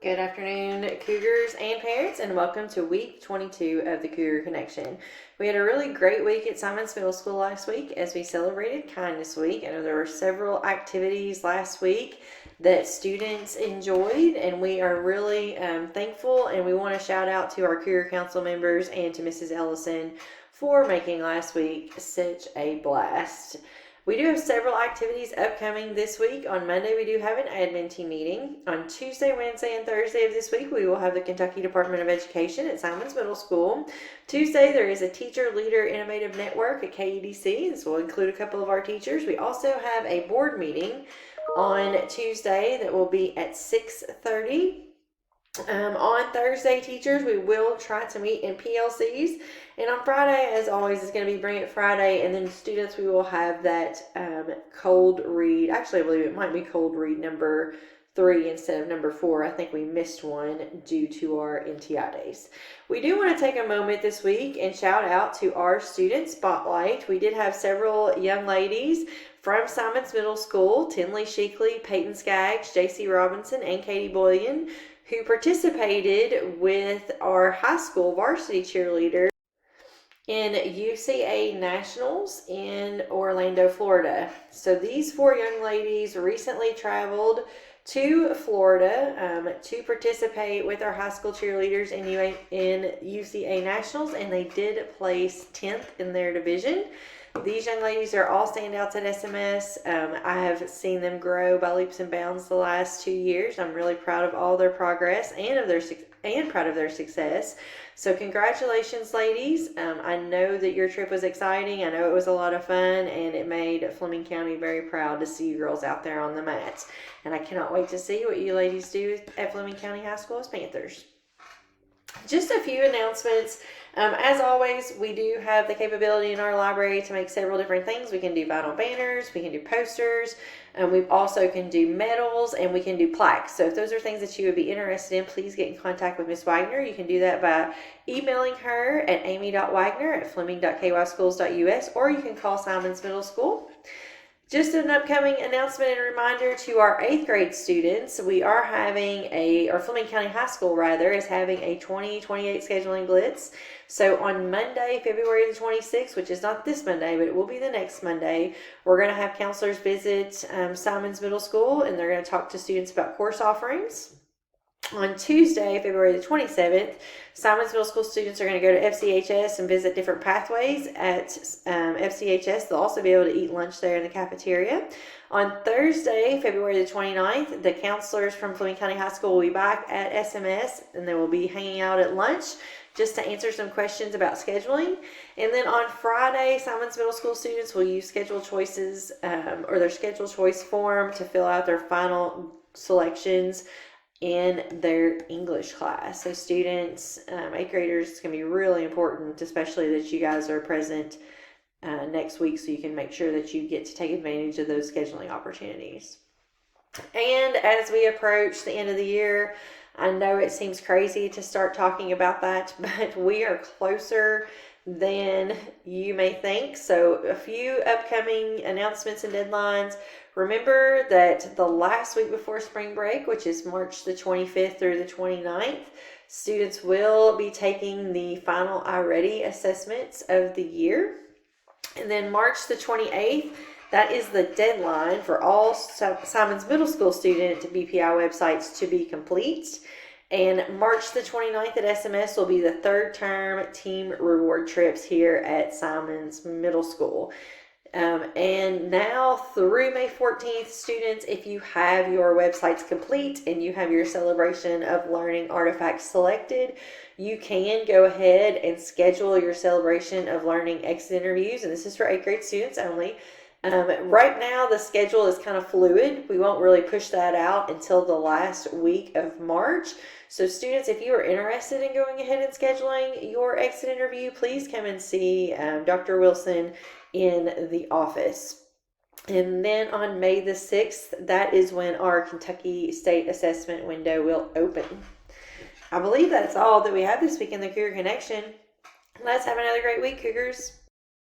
Good afternoon, Cougars and parents, and welcome to week 22 of the Cougar Connection. We had a really great week at Simons Middle School last week as we celebrated Kindness Week. I know there were several activities last week that students enjoyed, and we are really thankful, and we want to shout out to our Cougar Council members and to Mrs. Ellison for making last week such a blast. We do have several activities upcoming this week. On Monday, we do have an admin team meeting. On Tuesday, Wednesday, and Thursday of this week, we will have the Kentucky Department of Education at Simons Middle School. Tuesday, there is a Teacher Leader Innovative Network at KEDC. This will include a couple of our teachers. We also have a board meeting on Tuesday that will be at 6:30. On Thursday, teachers, we will try to meet in PLCs. And on Friday, as always, it's going to be Bring It Friday. And then students, we will have that cold read. Actually, I believe it might be cold read number 3 instead of number 4. I think we missed one due to our NTI days. We do want to take a moment this week and shout out to our student spotlight. We did have several young ladies from Simons Middle School, Tinley Sheekley, Peyton Skaggs, JC Robinson, and Katie Boyan, who participated with our high school varsity cheerleader in UCA Nationals in Orlando, Florida. So these 4 young ladies recently traveled to Florida to participate with our high school cheerleaders in UCA Nationals, and they did place 10th in their division. These young ladies are all standouts at SMS. I have seen them grow by leaps and bounds the last 2 years. I'm really proud of all their progress and proud of their success. So congratulations, ladies. I know that your trip was exciting. I know it was a lot of fun, and it made Fleming County very proud to see you girls out there on the mats. And I cannot wait to see what you ladies do at Fleming County High School as Panthers. Just a few announcements. As always, we do have the capability in our library to make several different things. We can do vinyl banners, we can do posters, we also can do medals, and we can do plaques. So if those are things that you would be interested in, please get in contact with Ms. Wagner. You can do that by emailing her at amy.wagner@fleming.kyschools.us, or you can call Simons Middle School. Just an upcoming announcement and reminder to our 8th grade students, we are having Fleming County High School rather, is having a 2028 scheduling blitz. So on Monday, February the 26th, which is not this Monday, but it will be the next Monday, we're going to have counselors visit Simons Middle School, and they're going to talk to students about course offerings. On Tuesday, February the 27th, Simons Middle School students are going to go to FCHS and visit different pathways at FCHS. They'll also be able to eat lunch there in the cafeteria. On Thursday, February the 29th, the counselors from Fleming County High School will be back at SMS, and they will be hanging out at lunch just to answer some questions about scheduling. And then on Friday, Simons Middle School students will use schedule choices or their schedule choice form to fill out their final selections in their English class. So students, 8th graders, it's going to be really important, especially that you guys are present next week so you can make sure that you get to take advantage of those scheduling opportunities. And as we approach the end of the year, I know it seems crazy to start talking about that, but we are closer than you may think. So a few upcoming announcements and deadlines. Remember that the last week before spring break, which is March the 25th through the 29th, students will be taking the final iReady assessments of the year. And then March the 28th, that is the deadline for all Simons Middle School student BPI websites to be complete. And March the 29th at SMS will be the 3rd term team reward trips here at Simons Middle School. And now through May 14th, students, if you have your websites complete and you have your celebration of learning artifacts selected, you can go ahead and schedule your celebration of learning exit interviews. And this is for 8th grade students only. Right now, the schedule is kind of fluid. We won't really push that out until the last week of March. So students, if you are interested in going ahead and scheduling your exit interview, please come and see Dr. Wilson in the office. And then on May the 6th, that is when our Kentucky State Assessment window will open. I believe that's all that we have this week in the Cougar Connection. Let's have another great week, Cougars.